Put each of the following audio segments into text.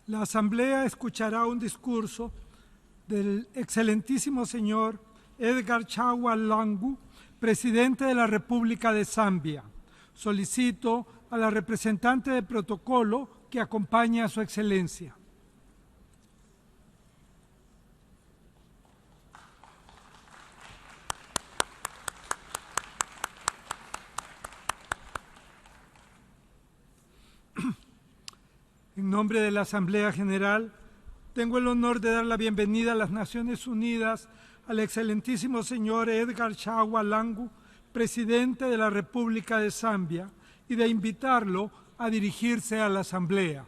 La Asamblea escuchará un discurso del excelentísimo señor Edgar Lungu, presidente de la República de Zambia. Solicito a la representante de protocolo que acompañe a su excelencia. En nombre de la Asamblea General, tengo el honor de dar la bienvenida a las Naciones Unidas al excelentísimo señor Edgar Lungu, presidente de la República de Zambia, y de invitarlo a dirigirse a la Asamblea.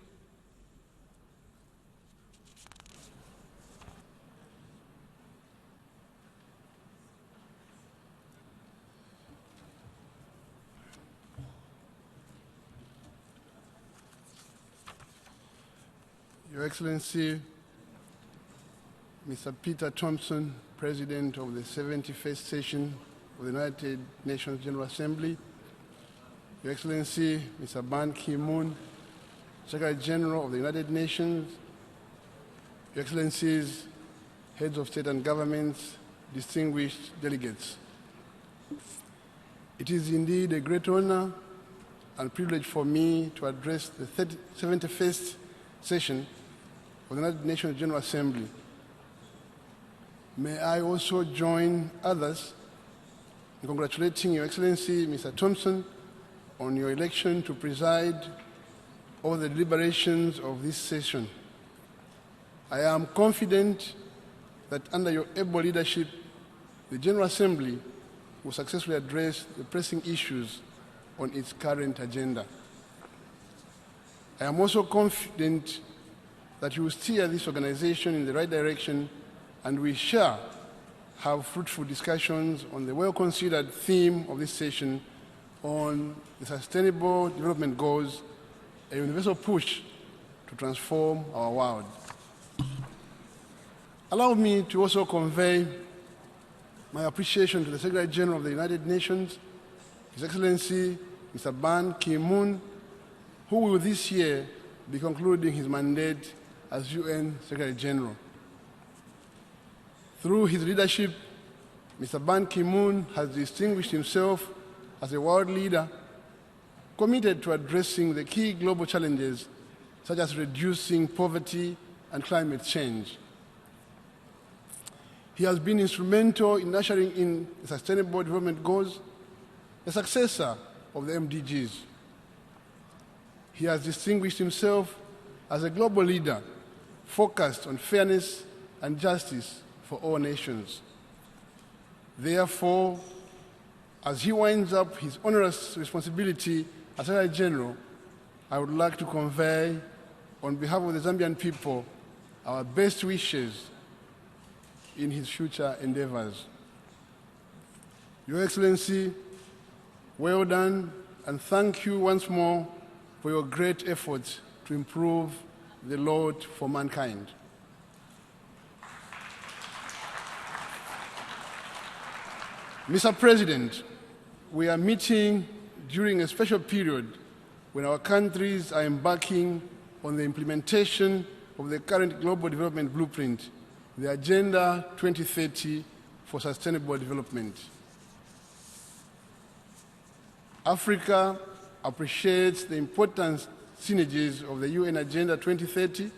Your Excellency, Mr. Peter Thompson, President of the 71st Session of the United Nations General Assembly, Your Excellency, Mr. Ban Ki-moon, Secretary General of the United Nations, Your Excellencies, Heads of State and Governments, distinguished delegates. It is indeed a great honor and privilege for me to address the 71st Session of the United Nations General Assembly. May I also join others in congratulating Your Excellency, Mr. Thompson, on your election to preside over the deliberations of this session. I am confident that under your able leadership, the General Assembly will successfully address the pressing issues on its current agenda. I am also confident that you will steer this organization in the right direction, and we shall have fruitful discussions on the well-considered theme of this session on the Sustainable Development Goals, a universal push to transform our world. Allow me to also convey my appreciation to the Secretary General of the United Nations, His Excellency Mr. Ban Ki-moon, who will this year be concluding his mandate as UN Secretary General. Through his leadership, Mr. Ban Ki-moon has distinguished himself as a world leader committed to addressing the key global challenges such as reducing poverty and climate change. He has been instrumental in ushering in the Sustainable Development Goals, the successor of the MDGs. He has distinguished himself as a global leader focused on fairness and justice for all nations. Therefore, as he winds up his onerous responsibility as Secretary General, I would like to convey, on behalf of the Zambian people, our best wishes in his future endeavors. Your Excellency, well done, and thank you once more for your great efforts to improve the lot for mankind. Mr. President, we are meeting during a special period when our countries are embarking on the implementation of the current Global Development Blueprint, the Agenda 2030 for Sustainable Development. Africa appreciates the important synergies of the UN Agenda 2030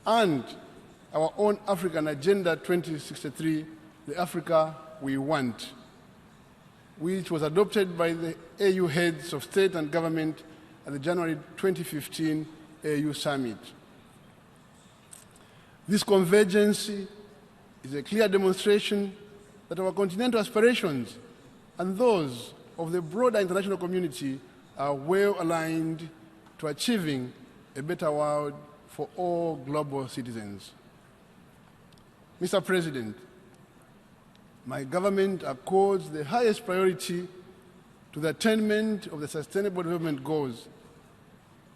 and our own African Agenda 2063, the Africa we want, which was adopted by the AU heads of state and government at the January 2015 AU Summit. This convergence is a clear demonstration that our continental aspirations and those of the broader international community are well aligned to achieving a better world for all global citizens. Mr. President, my government accords the highest priority to the attainment of the Sustainable Development Goals,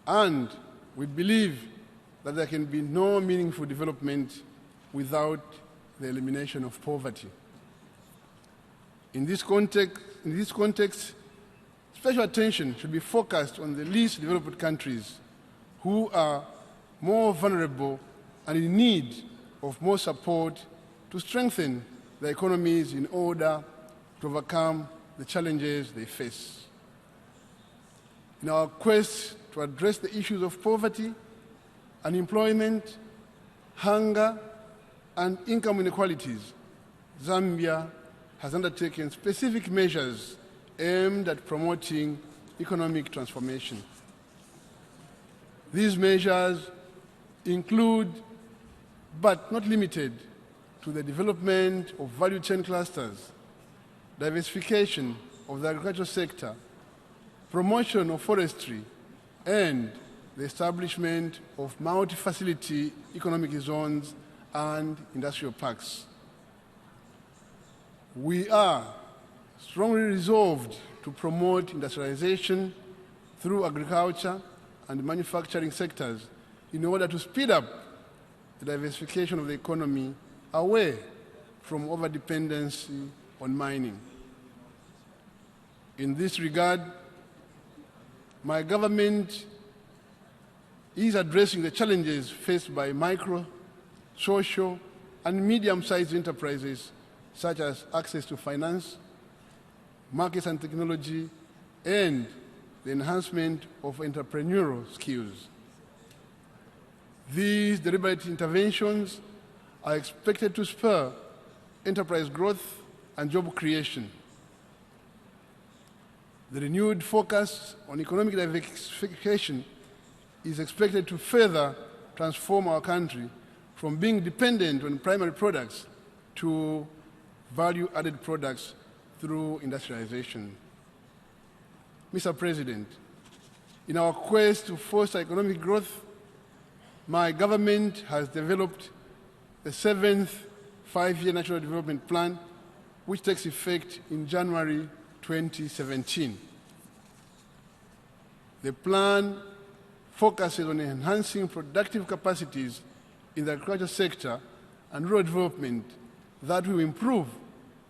and we believe that there can be no meaningful development without the elimination of poverty. In this context, special attention should be focused on the least developed countries who are more vulnerable, and in need of more support to strengthen their economies in order to overcome the challenges they face. In our quest to address the issues of poverty, unemployment, hunger, and income inequalities, Zambia has undertaken specific measures aimed at promoting economic transformation. These measures include, but not limited to, the development of value chain clusters, diversification of the agricultural sector, promotion of forestry, and the establishment of multi-facility economic zones and industrial parks. We are strongly resolved to promote industrialization through agriculture and manufacturing sectors in order to speed up the diversification of the economy away from overdependency on mining. In this regard, my government is addressing the challenges faced by micro, social, and medium-sized enterprises, such as access to finance, markets and technology, and the enhancement of entrepreneurial skills. These deliberate interventions are expected to spur enterprise growth and job creation. The renewed focus on economic diversification is expected to further transform our country from being dependent on primary products to value-added products through industrialization. Mr. President, in our quest to foster economic growth, my government has developed the 7th Five-Year National Development Plan, which takes effect in January 2017. The plan focuses on enhancing productive capacities in the agriculture sector and rural development that will improve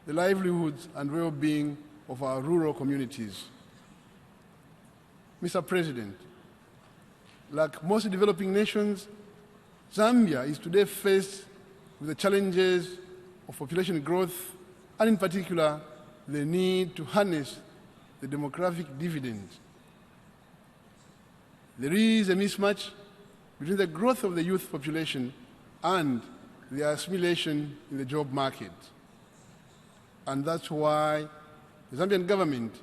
the livelihoods and well-being of our rural communities. Mr. President, like most developing nations, Zambia is today faced with the challenges of population growth and, in particular, the need to harness the demographic dividend. There is a mismatch between the growth of the youth population and the assimilation in the job market. And that's why the Zambian government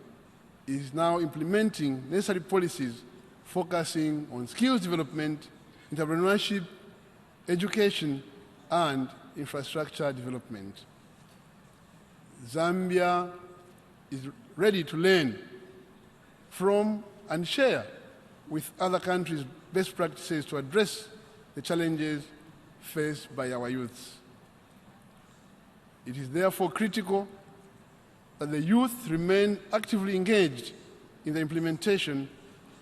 is now implementing necessary policies focusing on skills development, entrepreneurship, education, and infrastructure development. Zambia is ready to learn from and share with other countries best practices to address the challenges faced by our youths. It is therefore critical that the youth remain actively engaged in the implementation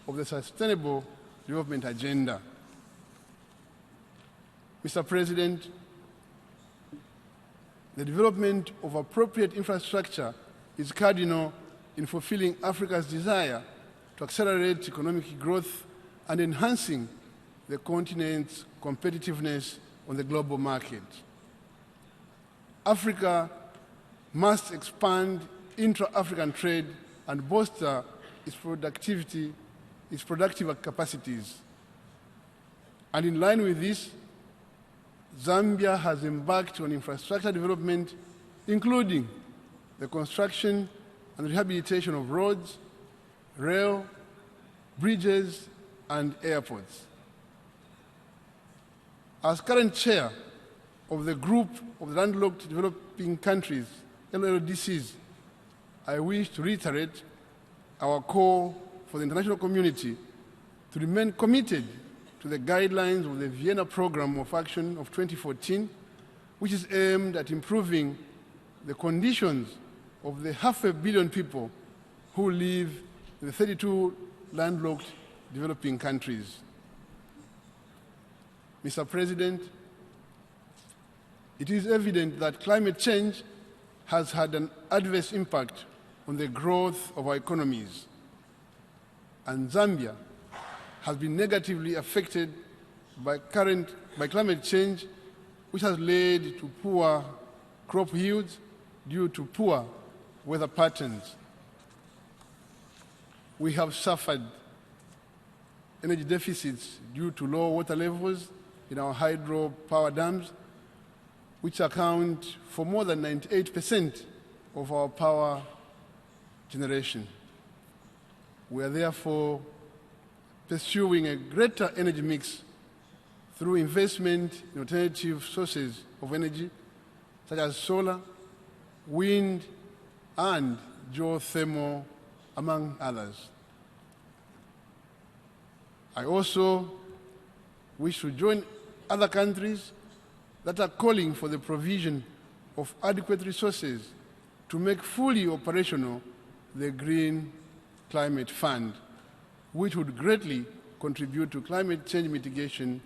of the Sustainable Development Agenda. Mr. President, the development of appropriate infrastructure is cardinal in fulfilling Africa's desire to accelerate economic growth and enhancing the continent's competitiveness on the global market. Africa must expand intra-African trade and bolster its productive capacities. And in line with this, Zambia has embarked on infrastructure development, including the construction and rehabilitation of roads, rail, bridges, and airports. As current chair of the Group of Landlocked Developing Countries, LLDCs, I wish to reiterate our call for the international community to remain committed to the guidelines of the Vienna Programme of Action of 2014, which is aimed at improving the conditions of the 500 million people who live in the 32 landlocked developing countries. Mr. President, it is evident that climate change has had an adverse impact on the growth of our economies, and Zambia has been negatively affected by climate change, which has led to poor crop yields due to poor weather patterns. We have suffered energy deficits due to low water levels in our hydropower dams, which account for more than 98% of our power generation. We are therefore pursuing a greater energy mix through investment in alternative sources of energy, such as solar, wind, and geothermal, among others. I also wish to join other countries that are calling for the provision of adequate resources to make fully operational the Green Climate Fund, which would greatly contribute to climate change mitigation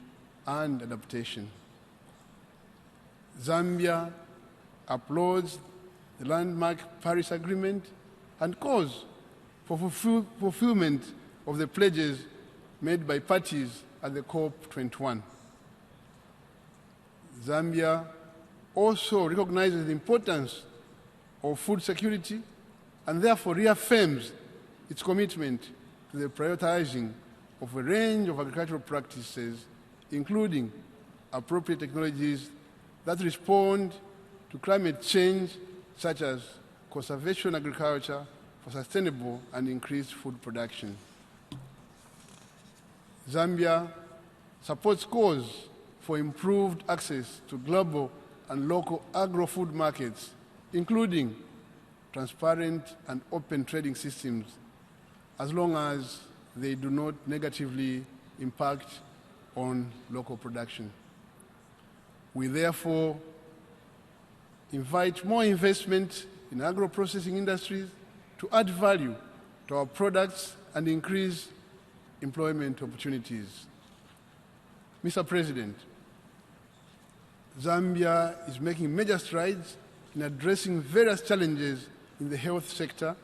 and adaptation. Zambia applauds the landmark Paris Agreement and calls for fulfillment of the pledges made by parties at the COP21. Zambia also recognizes the importance of food security and therefore reaffirms its commitment to the prioritizing of a range of agricultural practices, including appropriate technologies that respond to climate change, such as conservation agriculture for sustainable and increased food production. Zambia supports calls for improved access to global and local agro-food markets, including transparent and open trading systems, as long as they do not negatively impact on local production. We therefore invite more investment in agro-processing industries to add value to our products and increase employment opportunities. Mr. President, Zambia is making major strides in addressing various challenges in the health sector,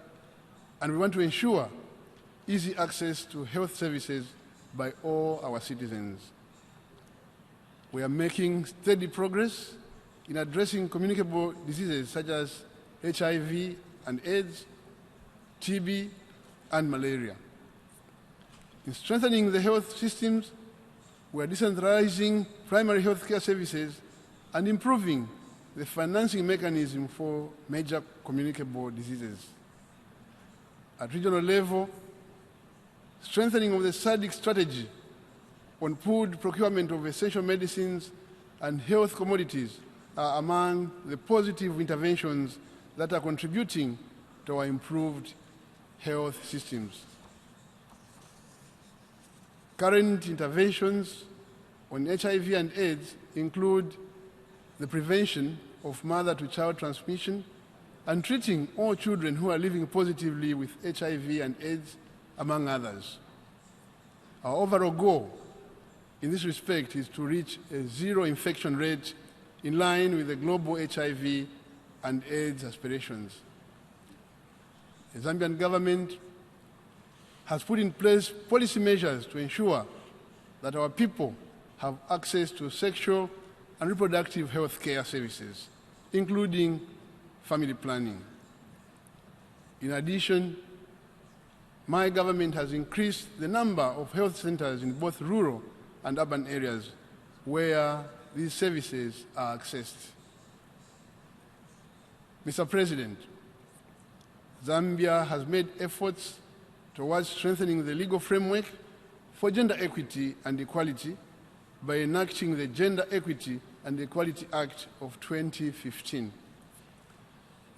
and we want to ensure easy access to health services by all our citizens. We are making steady progress in addressing communicable diseases such as HIV and AIDS, TB, and malaria. In strengthening the health systems, we are decentralizing primary health care services and improving the financing mechanism for major communicable diseases. At regional level, strengthening of the SADC strategy on food procurement of essential medicines and health commodities are among the positive interventions that are contributing to our improved health systems. Current interventions on HIV and AIDS include the prevention of mother-to-child transmission and treating all children who are living positively with HIV and AIDS, among others. Our overall goal in this respect is to reach a zero infection rate in line with the global HIV and AIDS aspirations. The Zambian government has put in place policy measures to ensure that our people have access to sexual and reproductive health care services, including family planning. In addition, my government has increased the number of health centers in both rural and urban areas where these services are accessed. Mr. President, Zambia has made efforts towards strengthening the legal framework for gender equity and equality by enacting the Gender Equity and Equality Act of 2015.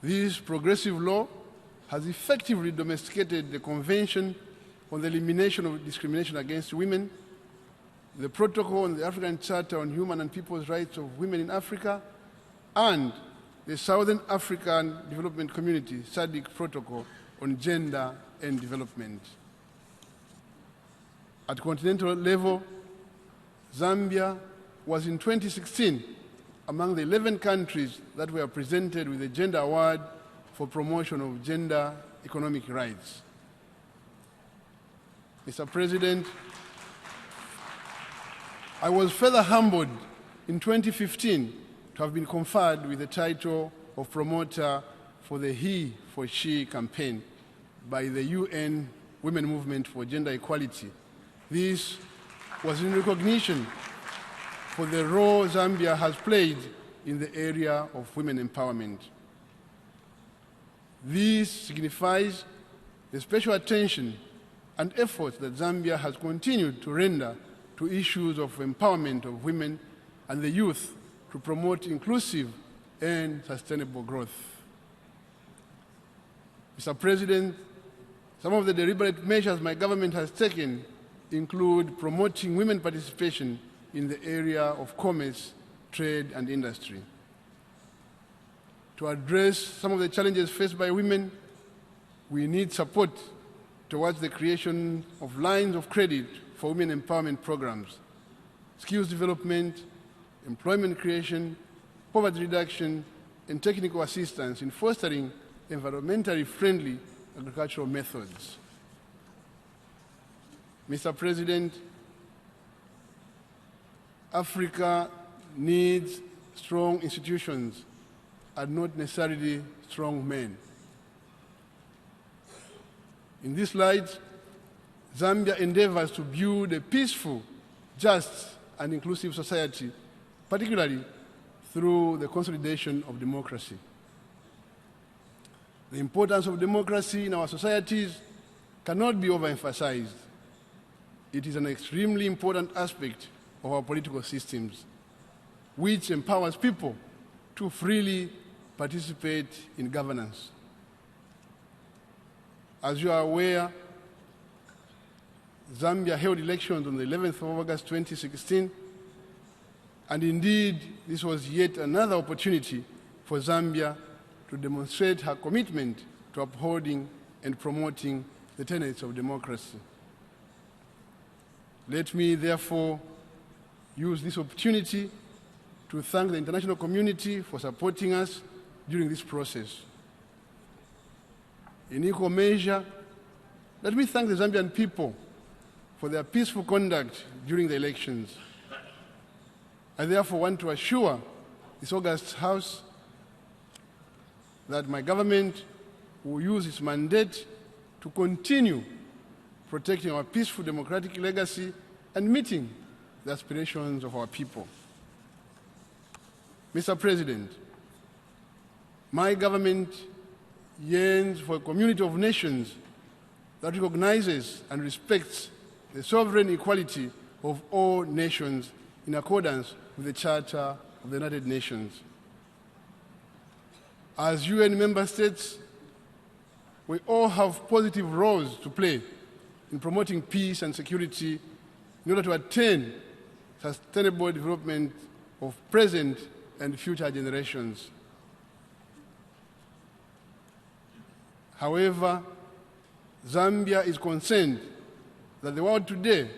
This progressive law has effectively domesticated the Convention on the Elimination of Discrimination Against Women, the Protocol on the African Charter on Human and People's Rights of Women in Africa, and the Southern African Development Community SADC Protocol on Gender and Development. At continental level, Zambia was in 2016 among the 11 countries that were presented with the Gender Award for promotion of gender economic rights. Mr. President, I was further humbled in 2015 to have been conferred with the title of promoter for the He for She campaign by the UN Women Movement for Gender Equality. This was in recognition for the role Zambia has played in the area of women empowerment. This signifies the special attention and efforts that Zambia has continued to render to issues of empowerment of women and the youth to promote inclusive and sustainable growth. Mr. President, some of the deliberate measures my government has taken include promoting women participation in the area of commerce, trade, and industry. To address some of the challenges faced by women, we need support towards the creation of lines of credit for women empowerment programs, skills development, employment creation, poverty reduction, and technical assistance in fostering environmentally friendly agricultural methods. Mr. President, Africa needs strong institutions and not necessarily strong men. In this light, Zambia endeavors to build a peaceful, just, and inclusive society, particularly through the consolidation of democracy. The importance of democracy in our societies cannot be overemphasized. It is an extremely important aspect of our political systems, which empowers people to freely participate in governance. As you are aware, Zambia held elections on the 11th of August 2016, and indeed this was yet another opportunity for Zambia to demonstrate her commitment to upholding and promoting the tenets of democracy. Let me therefore use this opportunity to thank the international community for supporting us during this process. In equal measure, let me thank the Zambian people for their peaceful conduct during the elections. I therefore want to assure this august House that my government will use its mandate to continue protecting our peaceful democratic legacy and meeting the aspirations of our people. Mr. President, my government yearns for a community of nations that recognizes and respects the sovereign equality of all nations in accordance with the Charter of the United Nations. As UN member states, we all have positive roles to play in promoting peace and security in order to attain sustainable development of present and future generations. However, Zambia is concerned that the world today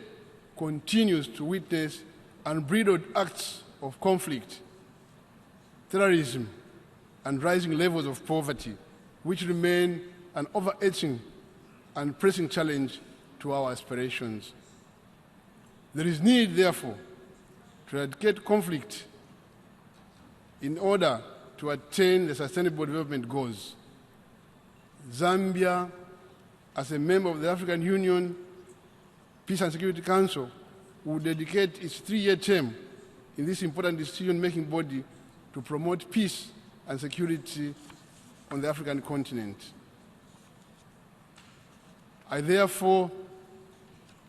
continues to witness unbridled acts of conflict, terrorism, and rising levels of poverty, which remain an overarching and pressing challenge to our aspirations. There is need, therefore, to eradicate conflict in order to attain the Sustainable Development Goals. Zambia, as a member of the African Union Peace and Security Council, will dedicate its 3-year term in this important decision-making body to promote peace and security on the African continent. I therefore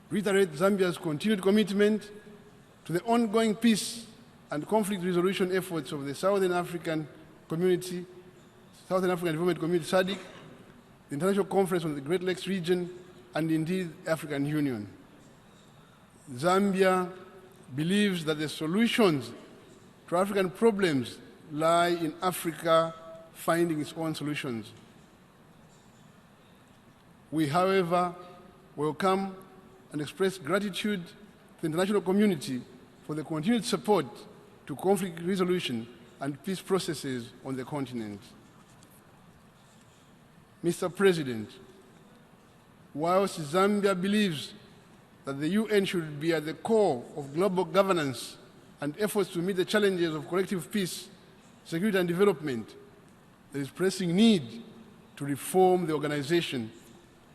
reiterate Zambia's continued commitment to the ongoing peace and conflict resolution efforts of the Southern African Community, Southern African Development Community, SADC, the International Conference on the Great Lakes region, and indeed the African Union. Zambia believes that the solutions to African problems lie in Africa finding its own solutions. We, however, welcome and express gratitude to the international community for the continued support to conflict resolution and peace processes on the continent. Mr. President, whilst Zambia believes that the UN should be at the core of global governance and efforts to meet the challenges of collective peace, security and development, there is pressing need to reform the organization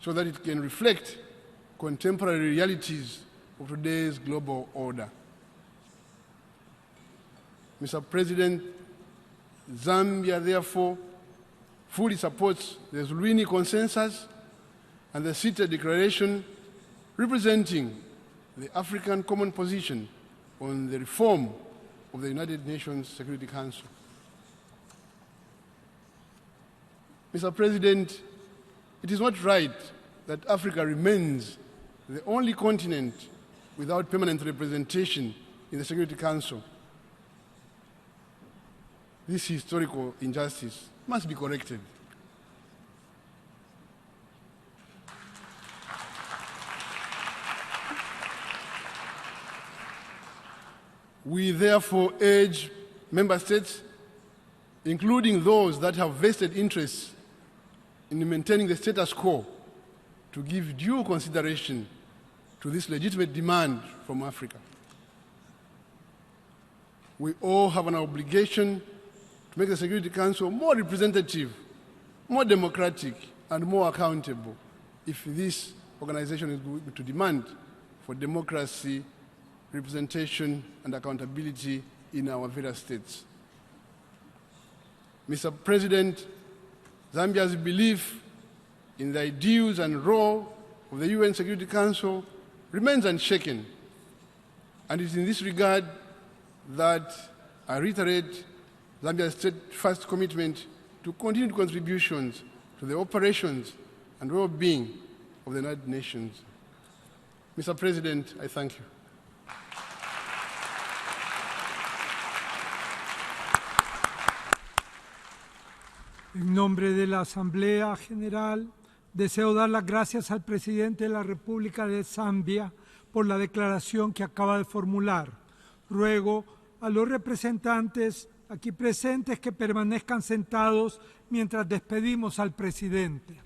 so that it can reflect contemporary realities of today's global order. Mr. President, Zambia therefore fully supports the Zuluini Consensus and the CETA Declaration representing the African Common Position on the reform of the United Nations Security Council. Mr. President, it is not right that Africa remains the only continent without permanent representation in the Security Council. This historical injustice must be corrected. We therefore urge member states, including those that have vested interests in maintaining the status quo, to give due consideration to this legitimate demand from Africa. We all have an obligation to make the Security Council more representative, more democratic, and more accountable if this organization is going to demand for democracy, representation, and accountability in our various states. Mr. President, Zambia's belief in the ideals and role of the UN Security Council remains unshaken, and it is in this regard that I reiterate Zambia's steadfast commitment to continued contributions to the operations and well-being of the United Nations. Mr. President, I thank you. En nombre de la Asamblea General, deseo dar las gracias al presidente de la República de Zambia por la declaración que acaba de formular. Ruego a los representantes aquí presentes que permanezcan sentados mientras despedimos al presidente.